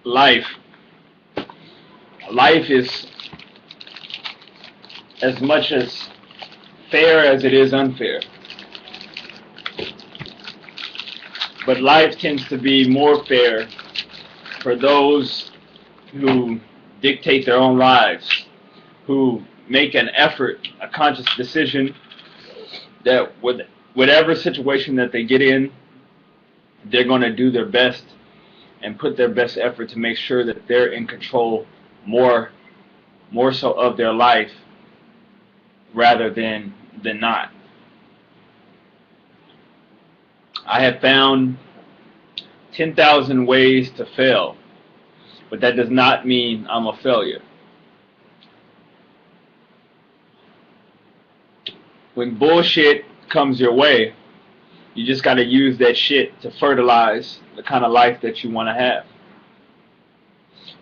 life. Life is as much as fair as it is unfair. But life tends to be more fair for those who dictate their own lives, who make an effort, a conscious decision that with whatever situation that they get in, they're going to do their best and put their best effort to make sure that they're in control more so of their life rather than not. I have found 10,000 ways to fail, but that does not mean I'm a failure. When bullshit comes your way, you just got to use that shit to fertilize the kind of life that you want to have.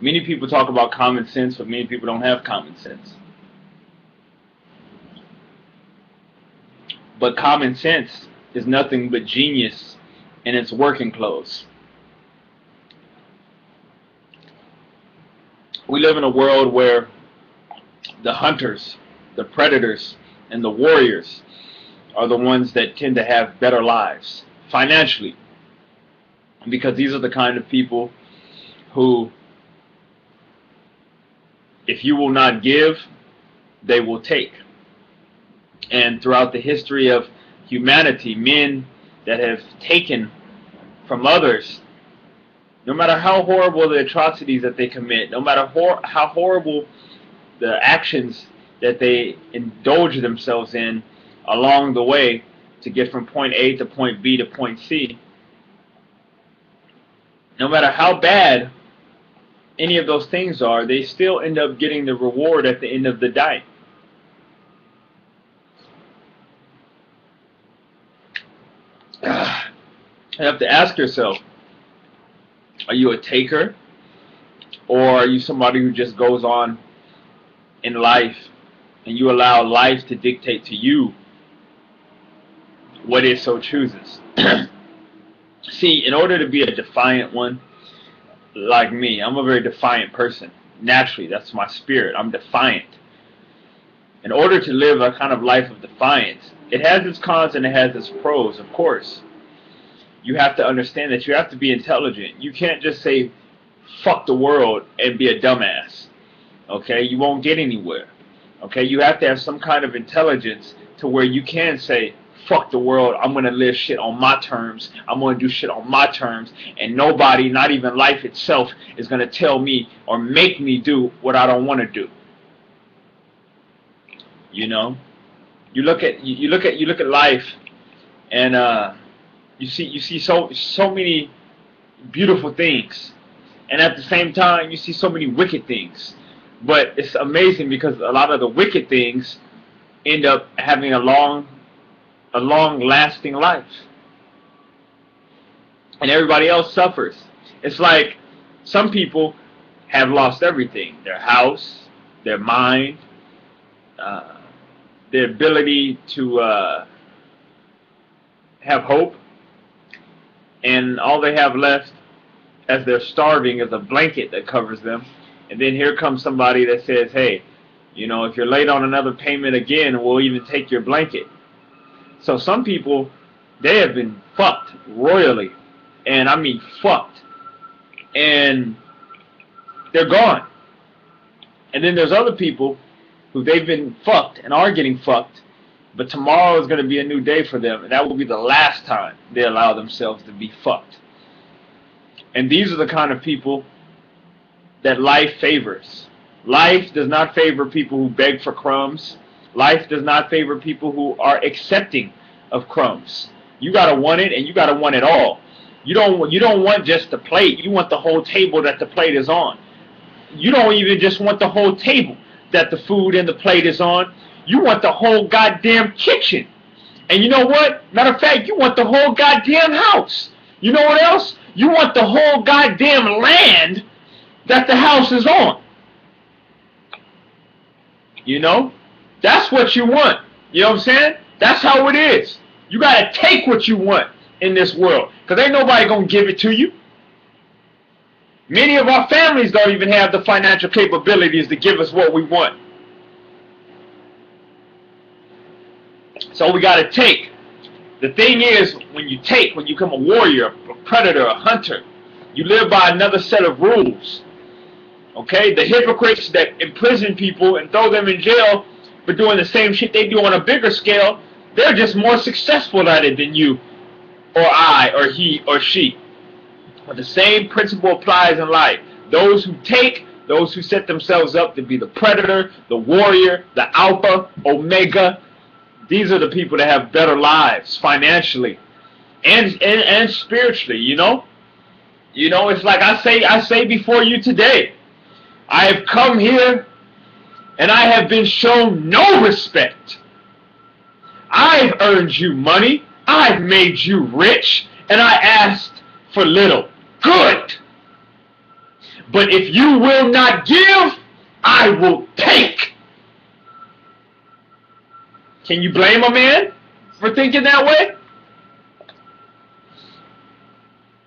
Many people talk about common sense, but many people don't have common sense. But common sense is nothing but genius in its working clothes. We live in a world where the hunters, the predators, and the warriors are the ones that tend to have better lives financially, because these are the kind of people who, if you will not give, they will take. And throughout the history of humanity, men that have taken from others, no matter how horrible the atrocities that they commit, no matter how horrible the actions that they indulge themselves in along the way to get from point A to point B to point C, no matter how bad any of those things are, they still end up getting the reward at the end of the day. You have to ask yourself, are you a taker, or are you somebody who just goes on in life and you allow life to dictate to you what it so chooses? See, in order to be a defiant one, like me, I'm a very defiant person. Naturally, that's my spirit. I'm defiant. In order to live a kind of life of defiance, it has its cons and it has its pros, of course. You have to understand that you have to be intelligent. You can't just say, fuck the world and be a dumbass. Okay? You won't get anywhere. Okay? You have to have some kind of intelligence to where you can say, fuck the world, I'm going to live shit on my terms. I'm going to do shit on my terms. And nobody, not even life itself, is going to tell me or make me do what I don't want to do. You know? You look at life, and you see so many beautiful things, and at the same time you see so many wicked things. But it's amazing because a lot of the wicked things end up having a long lasting life, and everybody else suffers. It's like some people have lost everything: their house, their mind, their ability to have hope, and all they have left as they're starving is a blanket that covers them. And then here comes somebody that says, hey, you know, if you're late on another payment again, we'll even take your blanket. So some people, they have been fucked royally, and I mean fucked, and they're gone. And then there's other people who they've been fucked and are getting fucked, but tomorrow is going to be a new day for them, and that will be the last time they allow themselves to be fucked. And these are the kind of people that life favors. Life does not favor people who beg for crumbs. Life does not favor people who are accepting of crumbs. You gotta want it, and you gotta want it all. You don't want just the plate. You want the whole table that the plate is on. You don't even just want the whole table that the food and the plate is on. You want the whole goddamn kitchen. And you know what? Matter of fact, you want the whole goddamn house. You know what else? You want the whole goddamn land that the house is on. You know? That's what you want. You know what I'm saying? That's how it is. You gotta take what you want in this world, because ain't nobody gonna give it to you. Many of our families don't even have the financial capabilities to give us what we want. So we got to take. The thing is, when you become a warrior, a predator, a hunter, you live by another set of rules. Okay? The hypocrites that imprison people and throw them in jail for doing the same shit they do on a bigger scale, they're just more successful at it than you, or I, or he, or she. But the same principle applies in life. Those who take, those who set themselves up to be the predator, the warrior, the alpha, omega, these are the people that have better lives financially and spiritually, you know? You know, it's like I say before you today, I have come here and I have been shown no respect. I've earned you money, I've made you rich, and I asked for little. Good. But if you will not give, I will take. Can you blame a man for thinking that way?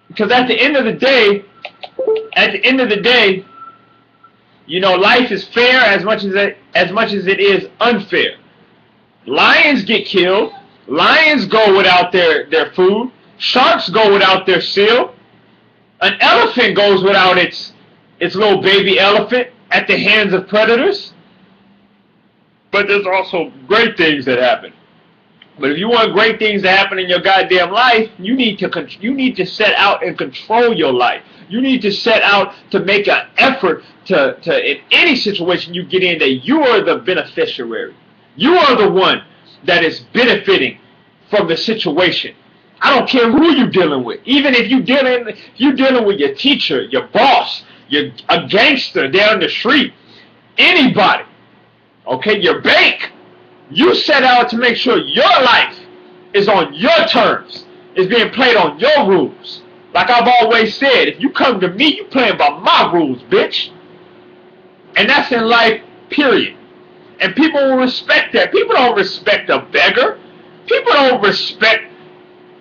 Because at the end of the day, you know, life is fair as much as it is unfair. Lions get killed. Lions go without their food. Sharks go without their seal. An elephant goes without its little baby elephant at the hands of predators. But there's also great things that happen. But if you want great things to happen in your goddamn life, you need to set out and control your life. You need to set out to make an effort to in any situation you get in, that you are the beneficiary. You are the one that is benefiting from the situation. I don't care who you're dealing with. Even if you're dealing with your teacher, your boss, a gangster down the street, anybody. Okay, your bank. You set out to make sure your life is on your terms, is being played on your rules. Like I've always said, if you come to me, you playing by my rules, bitch. And that's in life, period. And people will respect that. People don't respect a beggar. People don't respect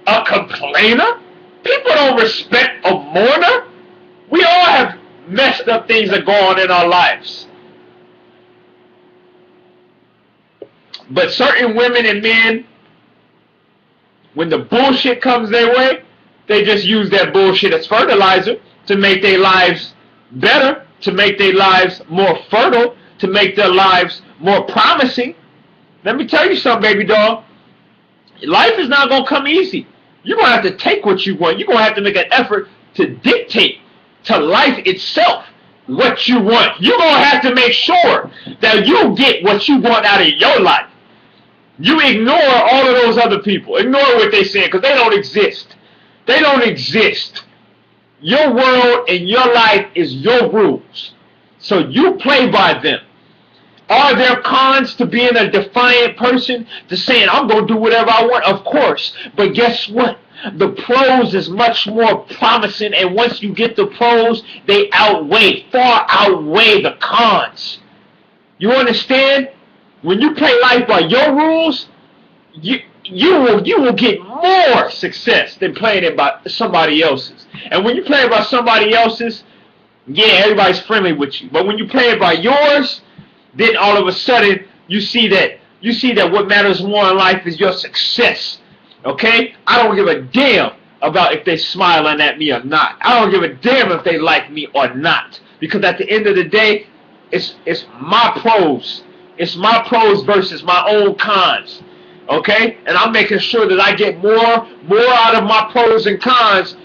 a complainer. People don't respect a mourner. We all have messed up things that go on in our lives. But certain women and men, when the bullshit comes their way, they just use that bullshit as fertilizer to make their lives better, to make their lives more fertile, to make their lives more promising. Let me tell you something, baby doll. Life is not going to come easy. You're going to have to take what you want. You're going to have to make an effort to dictate to life itself what you want. You're going to have to make sure that you get what you want out of your life. You ignore all of those other people. Ignore what they say, because they don't exist. They don't exist. Your world and your life is your rules. So you play by them. Are there cons to being a defiant person, to saying, I'm going to do whatever I want? Of course. But guess what? The pros is much more promising, and once you get the pros, they far outweigh the cons. You understand? When you play life by your rules, you will get more success than playing it by somebody else's. And when you play it by somebody else's, yeah, everybody's friendly with you. But when you play it by yours, then all of a sudden you see that what matters more in life is your success. Okay? I don't give a damn about if they smiling at me or not. I don't give a damn if they like me or not. Because at the end of the day, it's my pros. It's my pros versus my own cons. Okay? And I'm making sure that I get more out of my pros and cons,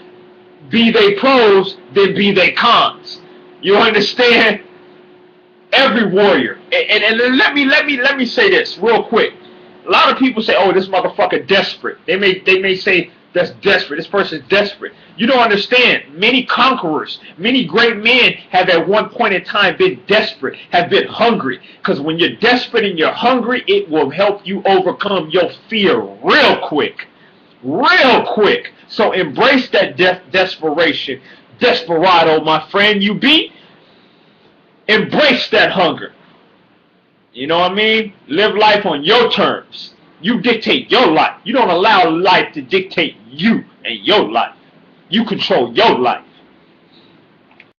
be they pros, than be they cons. You understand? Every warrior. And let me say this real quick. A lot of people say, oh, this motherfucker desperate. They may say, that's desperate. This person's desperate. You don't understand. Many conquerors, many great men have at one point in time been desperate, have been hungry. Because when you're desperate and you're hungry, it will help you overcome your fear real quick. Real quick. So embrace that desperation. Desperado, my friend, you be. Embrace that hunger. You know what I mean? Live life on your terms. You dictate your life. You don't allow life to dictate you and your life. You control your life.